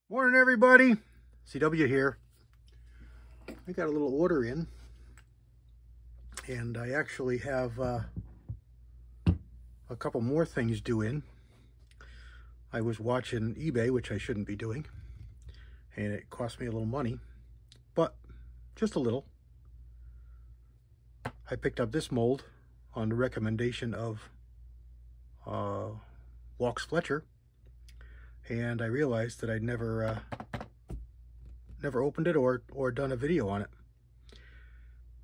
Morning, everybody. CW here. I got a little order in, and I actually have a couple more things due in. I was watching eBay, which I shouldn't be doing, and it cost me a little money, but just a little. I picked up this mold on the recommendation of Walks Fletcher, and I realized that I'd never opened it or done a video on it.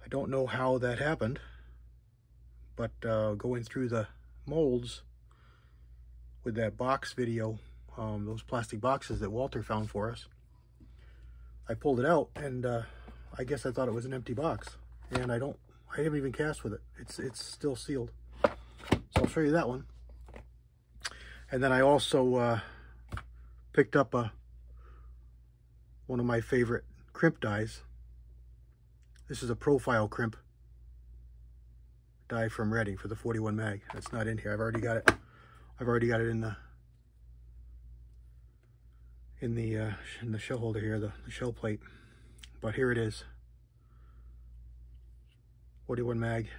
I don't know how that happened, but going through the molds with that box video, those plastic boxes that Walter found for us, I pulled it out, and I guess I thought it was an empty box, and I haven't even cast with it. It's still sealed. So I'll show you that one. And then I also picked up one of my favorite crimp dies. This is a profile crimp die from Reading for the 41 mag. It's not in here. I've already got it. I've already got it in the shell holder here, the shell plate. But here it is. 41 mag.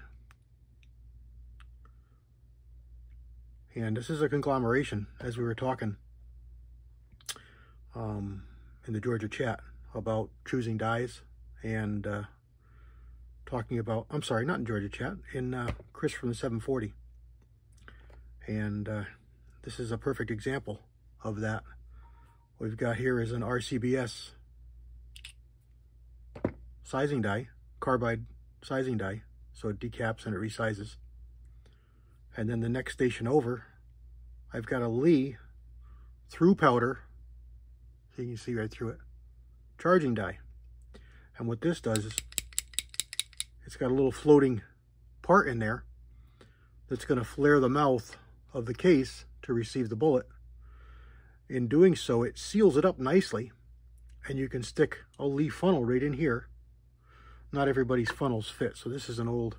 And this is a conglomeration, as we were talking in the Georgia chat about choosing dies, and talking about, I'm sorry, not in Georgia chat, in Chris from the 740. And this is a perfect example of that. What we've got here is an RCBS sizing die, carbide sizing die, so it decaps and it resizes. And then the next station over, I've got a Lee through powder, so you can see right through it, charging die. And what this does is it's got a little floating part in there that's going to flare the mouth of the case to receive the bullet. In doing so, it seals it up nicely, and you can stick a Lee funnel right in here. Not everybody's funnels fit, so this is an old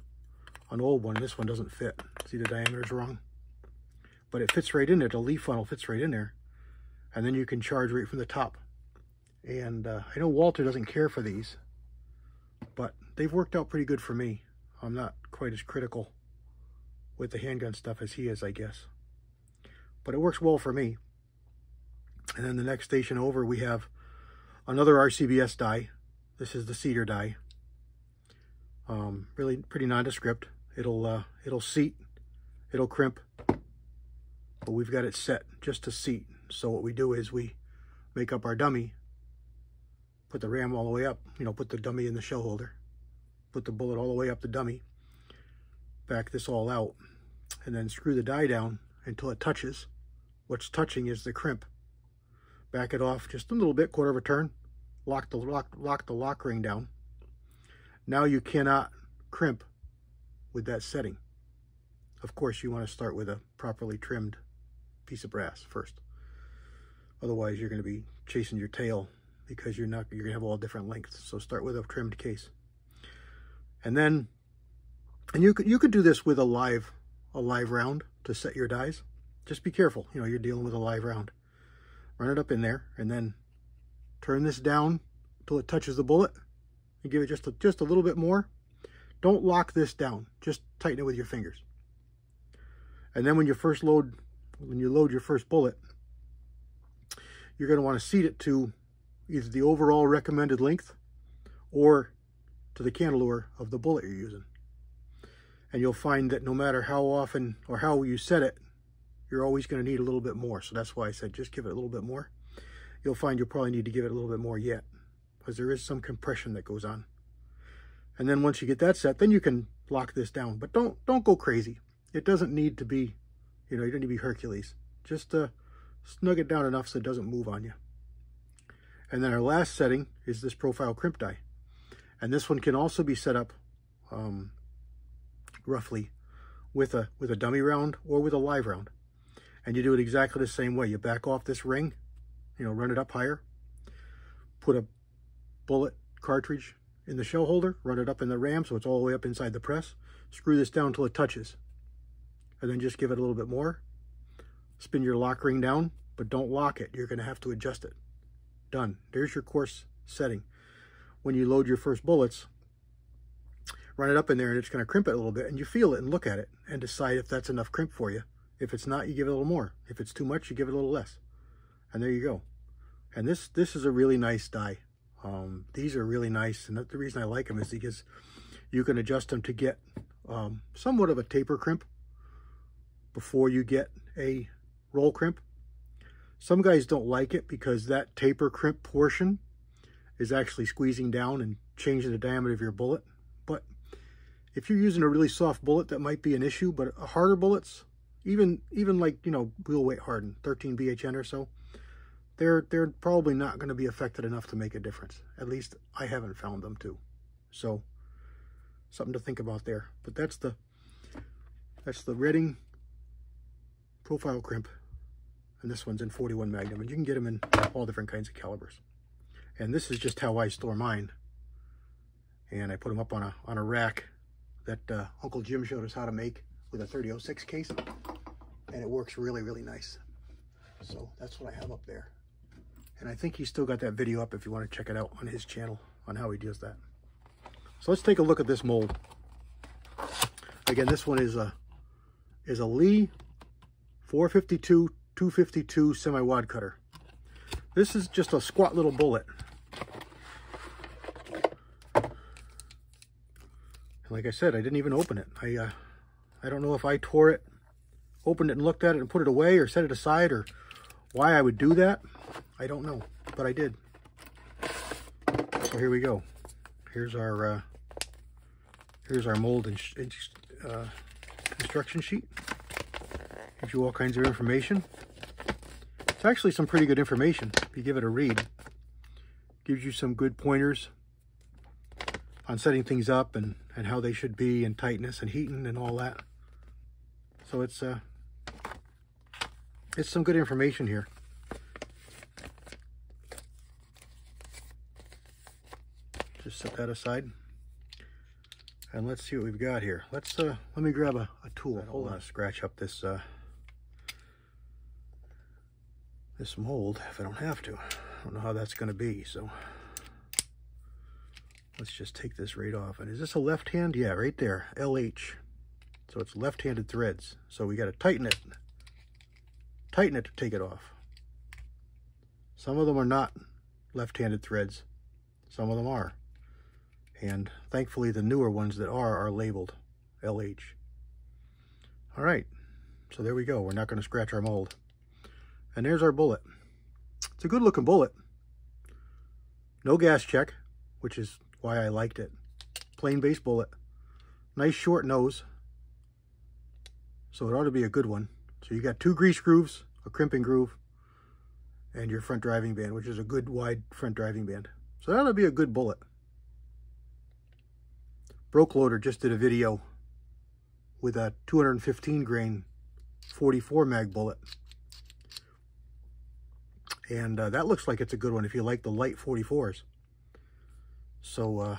one. This one doesn't fit. See, the diameter's wrong, but it fits right in there. The Lee funnel fits right in there, and then you can charge right from the top. And I know Walter doesn't care for these, but they've worked out pretty good for me. I'm not quite as critical with the handgun stuff as he is, I guess, but it works well for me. And then the next station over, we have another RCBS die. This is the cedar die. Really pretty nondescript. It'll seat, it'll crimp, but we've got it set just to seat. So what we do is we make up our dummy, put the ram all the way up, put the dummy in the shell holder, put the bullet all the way up the dummy, back this all out, and then screw the die down until it touches. What's touching is the crimp. Back it off just a little bit, quarter of a turn, lock the lock ring down. Now you cannot crimp with that setting. Of course, you want to start with a properly trimmed piece of brass first. Otherwise, you're going to be chasing your tail, because you're going to have all different lengths. So start with a trimmed case. And then, you could do this with a live round to set your dies. Just be careful. You're dealing with a live round. Run it up in there, and then turn this down until it touches the bullet. You give it just a little bit more. Don't lock this down. Just tighten it with your fingers. And then when you load your first bullet, you're going to want to seat it to either the overall recommended length or to the cantilever of the bullet you're using. And you'll find that no matter how often or how you set it, you're always going to need a little bit more. So that's why I said just give it a little bit more. You'll find you'll probably need to give it a little bit more yet, because there is some compression that goes on. And then once you get that set, then you can lock this down. But don't go crazy. It doesn't need to be, you don't need to be Hercules. Just snug it down enough so it doesn't move on you. And then our last setting is this profile crimp die. And this one can also be set up roughly with a dummy round or with a live round. And you do it exactly the same way. You back off this ring, run it up higher, put a bullet cartridge in the shell holder, run it up in the ram so it's all the way up inside the press, screw this down until it touches, and then just give it a little bit more, spin your lock ring down, but don't lock it. You're going to have to adjust it. done. There's your course setting. When you load your first bullets, run it up in there and it's going to crimp it a little bit, and you feel it and look at it and decide if that's enough crimp for you. If it's not, you give it a little more. If it's too much, you give it a little less. And there you go. And this is a really nice die. These are really nice, and the reason I like them is because you can adjust them to get somewhat of a taper crimp before you get a roll crimp. Some guys don't like it because that taper crimp portion is actually squeezing down and changing the diameter of your bullet. But if you're using a really soft bullet, that might be an issue. But harder bullets, even like, you know, wheel weight hardened 13 BHN or so, they're probably not going to be affected enough to make a difference. At least I haven't found them to. So something to think about there. But that's the Redding profile crimp, and this one's in 41 Magnum, and you can get them in all different kinds of calibers. And this is just how I store mine. And I put them up on a rack that Uncle Jim showed us how to make with a 3006 case, and it works really, really nice. So that's what I have up there. And I think he's still got that video up if you want to check it out on his channel on how he does that. So let's take a look at this mold. Again, this one is a Lee 452 252 semi-wad cutter. This is just a squat little bullet. And like I said, I didn't even open it. I don't know if I tore it, opened it and looked at it and put it away or set it aside, or why I would do that. I don't know, but I did. So here we go. Here's our mold instruction sheet. Gives you all kinds of information. It's actually some pretty good information if you give it a read. Gives you some good pointers on setting things up and how they should be, and tightness and heating and all that. So it's some good information here. Just set that aside. And let's see what we've got here. Let me grab a tool. I don't want to scratch up this this mold if I don't have to. I don't know how that's going to be, so let's just take this right off. And is this a left hand? Yeah, right there, LH. So it's left-handed threads. So we got to tighten it to take it off. Some of them are not left-handed threads. Some of them are. And thankfully the newer ones that are labeled LH. All right, so there we go. We're not going to scratch our mold. And there's our bullet. It's a good looking bullet. No gas check, which is why I liked it. Plain base bullet. Nice short nose. So it ought to be a good one. So you got 2 grease grooves, a crimping groove, and your front driving band, which is a good wide front driving band. So that ought to be a good bullet. Broke Loader just did a video with a 215 grain 44 mag bullet. And that looks like it's a good one if you like the light 44s. So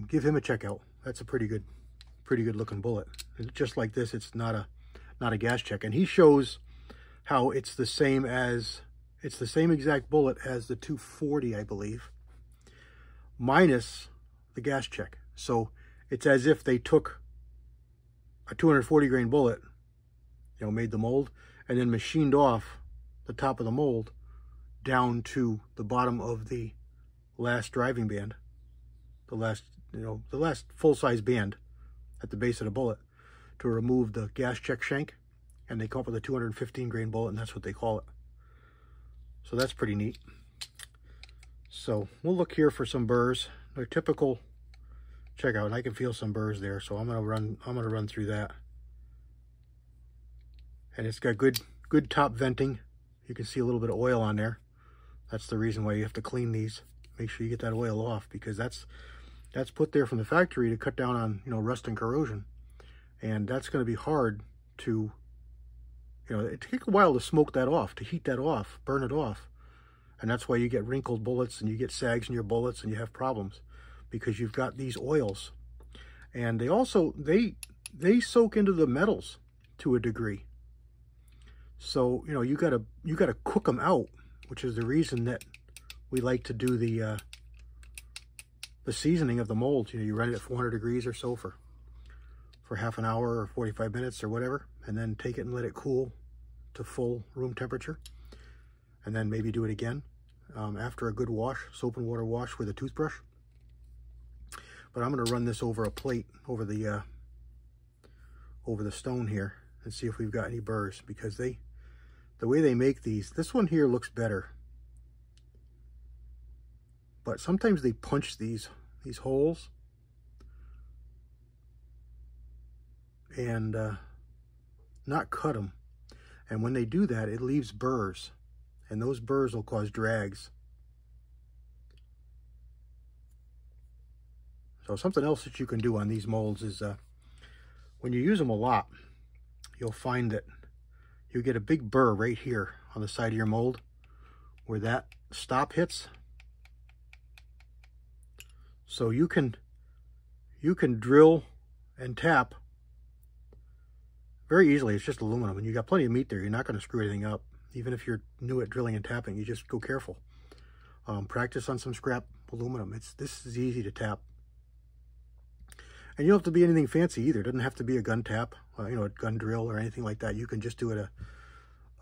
give him a check out. That's a pretty good looking bullet. And just like this, it's not a gas check. And he shows how it's the same exact bullet as the 240, I believe, minus the gas check. So it's as if they took a 240 grain bullet, you know, made the mold, and then machined off the top of the mold down to the bottom of the last driving band, the last full-size band at the base of the bullet, to remove the gas check shank, and they come up with a 215 grain bullet, and that's what they call it. So that's pretty neat. So we'll look here for some burrs. They're typical checkout, and I can feel some burrs there, so I'm gonna run through that. And it's got good top venting. You can see a little bit of oil on there. That's the reason why you have to clean these. Make sure you get that oil off, because that's put there from the factory to cut down on, you know, rust and corrosion. And that's going to be hard to, you know, it takes a while to smoke that off, to heat that off, burn it off. And that's why you get wrinkled bullets and you get sags in your bullets and you have problems, because you've got these oils. And they also, they soak into the metals to a degree. So, you know, you gotta cook them out which is the reason that we like to do the seasoning of the molds. You know, you run it at 400 degrees or so for half an hour or 45 minutes or whatever, and then take it and let it cool to full room temperature, and then maybe do it again after a good wash, soap and water wash with a toothbrush. But I'm going to run this over a plate, over the stone here, and see if we've got any burrs, because the way they make these, this one here looks better, but sometimes they punch these holes and not cut them, and when they do that, it leaves burrs, and those burrs will cause drags. So something else that you can do on these molds is when you use them a lot, you'll find that you get a big burr right here on the side of your mold where that stop hits. So you can drill and tap very easily. It's just aluminum, and you got plenty of meat there. You're not going to screw anything up. Even if you're new at drilling and tapping, you just go careful. Practice on some scrap aluminum. This is easy to tap. And you don't have to be anything fancy either. It doesn't have to be a gun tap, you know, a gun drill or anything like that. You can just do it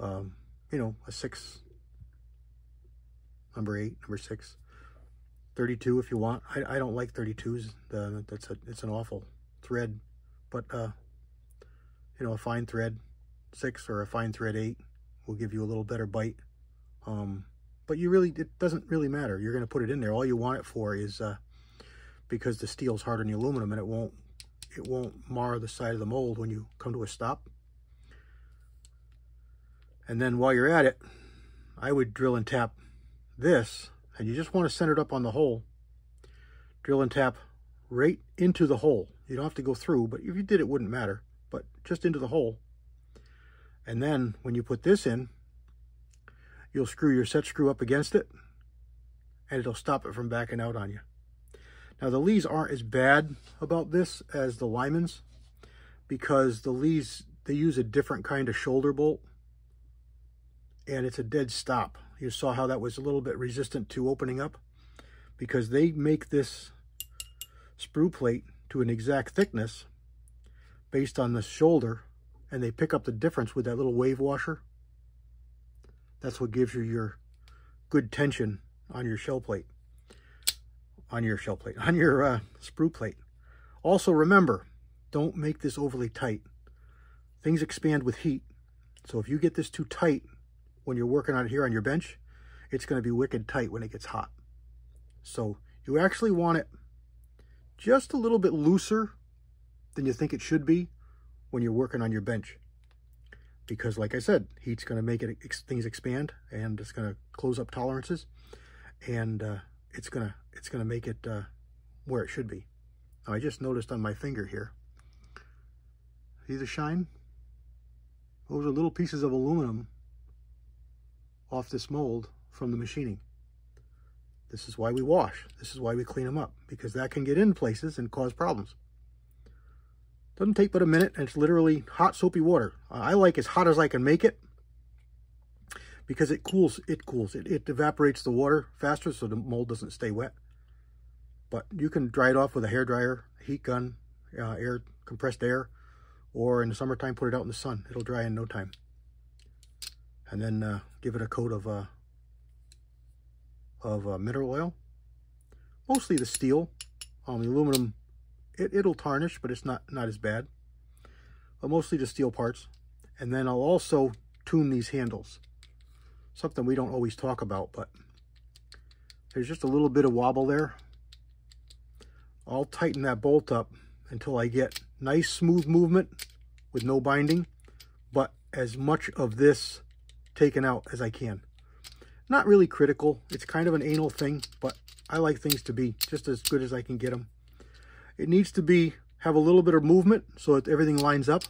you know, a 6, number 8, number 6, 32 if you want. I don't like 32s. It's an awful thread, but you know, a fine thread 6 or a fine thread 8 will give you a little better bite. But it doesn't really matter. You're going to put it in there. All you want it for is because the steel's harder than the aluminum, and it won't mar the side of the mold when you come to a stop. And then while you're at it, I would drill and tap this, and you just want to center it up on the hole. Drill and tap right into the hole. You don't have to go through, but if you did, it wouldn't matter, but just into the hole. And then when you put this in, you'll screw your set screw up against it, and it'll stop it from backing out on you. Now, the Lees aren't as bad about this as the Lymans, because the Lees, they use a different kind of shoulder bolt, and it's a dead stop. You saw how that was a little bit resistant to opening up, because they make this sprue plate to an exact thickness based on the shoulder, and they pick up the difference with that little wave washer. That's what gives you your good tension on your shell plate. On your sprue plate. Also remember, don't make this overly tight. Things expand with heat. So if you get this too tight when you're working on it here on your bench, it's going to be wicked tight when it gets hot. So you actually want it just a little bit looser than you think it should be when you're working on your bench. Because like I said, heat's going to make things expand, and it's going to close up tolerances, and it's gonna make it where it should be. Now, I just noticed on my finger here, see the shine? Those are little pieces of aluminum off this mold from the machining. This is why we wash. This is why we clean them up, because that can get in places and cause problems. Doesn't take but a minute, and it's literally hot soapy water. I like as hot as I can make it, because it cools. It evaporates the water faster, so the mold doesn't stay wet. But you can dry it off with a hairdryer, heat gun, compressed air, or in the summertime, put it out in the sun. It'll dry in no time. And then give it a coat of mineral oil, mostly the steel. The aluminum, it'll tarnish, but it's not as bad. But mostly the steel parts. And then I'll also tune these handles. Something we don't always talk about, but there's just a little bit of wobble there. I'll tighten that bolt up until I get nice smooth movement with no binding, but as much of this taken out as I can. Not really critical. It's kind of an anal thing, but I like things to be just as good as I can get them. It needs to have a little bit of movement so that everything lines up,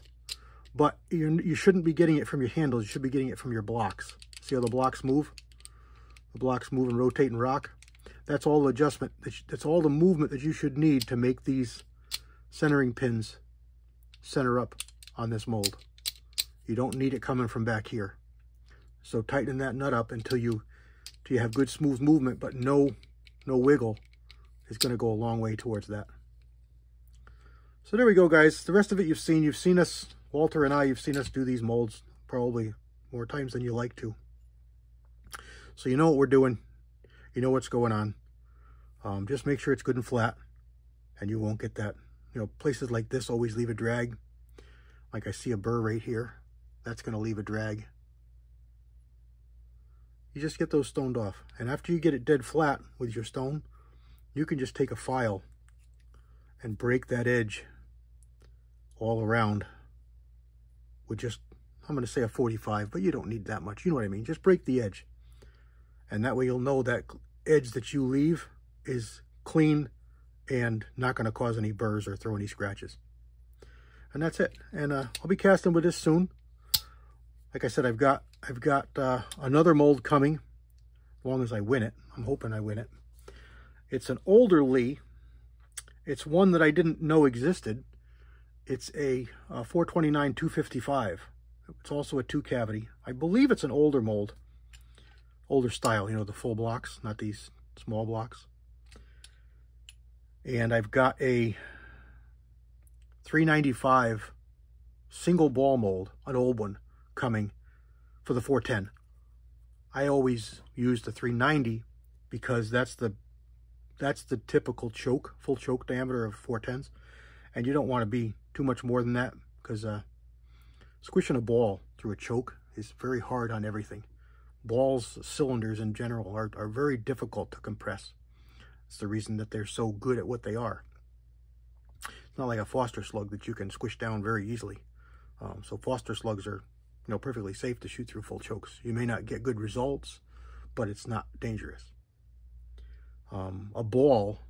but you shouldn't be getting it from your handles. You should be getting it from your blocks. See how the blocks move? The blocks move and rotate and rock. That's all the adjustment. That's all the movement that you should need to make these centering pins center up on this mold. You don't need it coming from back here. So tighten that nut up until you till you have good smooth movement, but no wiggle is going to go a long way towards that. So there we go, guys. The rest of it you've seen. You've seen us, Walter and I, you've seen us do these molds probably more times than you like to. So you know what we're doing. You know what's going on. Just make sure it's good and flat, and you won't get that. You know, places like this always leave a drag. Like I see a burr right here. That's going to leave a drag. You just get those stoned off. And after you get it dead flat with your stone, you can just take a file and break that edge all around with just, I'm going to say a 45, but you don't need that much. You know what I mean? Just break the edge. And that way you'll know that edge that you leave is clean and not going to cause any burrs or throw any scratches. And that's it. And I'll be casting with this soon. Like I said, I've got another mold coming, as long as I win it. I'm hoping I win it. It's an older Lee. It's one that I didn't know existed. It's a 429-255. It's also a 2-cavity. I believe it's an older mold. Older style, you know, the full blocks, not these small blocks. And I've got a 395 single ball mold, an old one, coming for the 410. I always use the 390 because that's the typical choke, full choke diameter of 410s. And you don't want to be too much more than that, because squishing a ball through a choke is very hard on everything. Balls, cylinders in general, are very difficult to compress. It's the reason that they're so good at what they are. It's not like a Foster slug that you can squish down very easily. So Foster slugs are, you know, perfectly safe to shoot through full chokes. You may not get good results, but it's not dangerous. A ball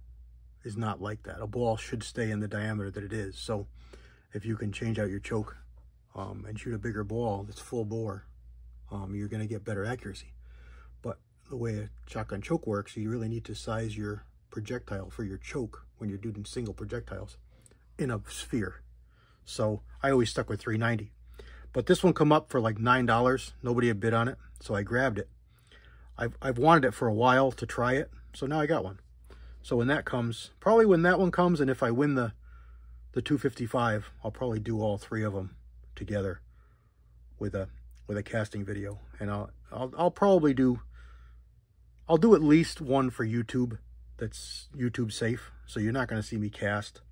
is not like that. A ball should stay in the diameter that it is. So if you can change out your choke and shoot a bigger ball that's full bore, you're going to get better accuracy. But the way a shotgun choke works, you really need to size your projectile for your choke when you're doing single projectiles in a sphere. So I always stuck with 390. But this one come up for like $9. Nobody had bid on it, so I grabbed it. I've wanted it for a while to try it, so now I got one. So when that comes, probably when that one comes, and if I win the 255, I'll probably do all three of them together with a casting video. And I'll probably do, I'll do at least one for YouTube that's YouTube safe. So you're not going to see me cast.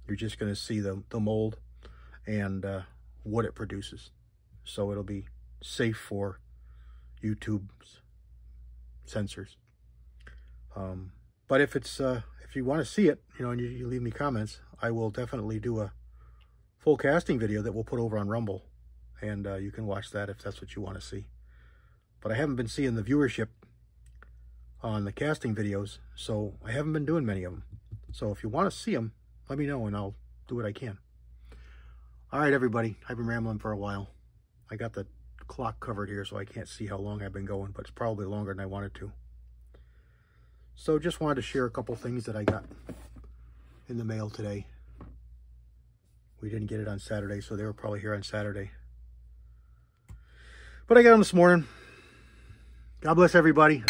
You're just going to see the mold and what it produces. So it'll be safe for YouTube's sensors. But if it's if you want to see it, you know, and you leave me comments, I will definitely do a full casting video that we'll put over on Rumble, and you can watch that if that's what you want to see. But I haven't been seeing the viewership on the casting videos, so I haven't been doing many of them. So if you want to see them, let me know and I'll do what I can. All right, everybody, I've been rambling for a while. I got the clock covered here, so I can't see how long I've been going, but it's probably longer than I wanted to. So just wanted to share a couple things that I got in the mail today. We didn't get it on Saturday, so they were probably here on Saturday. But I got them this morning. God bless everybody.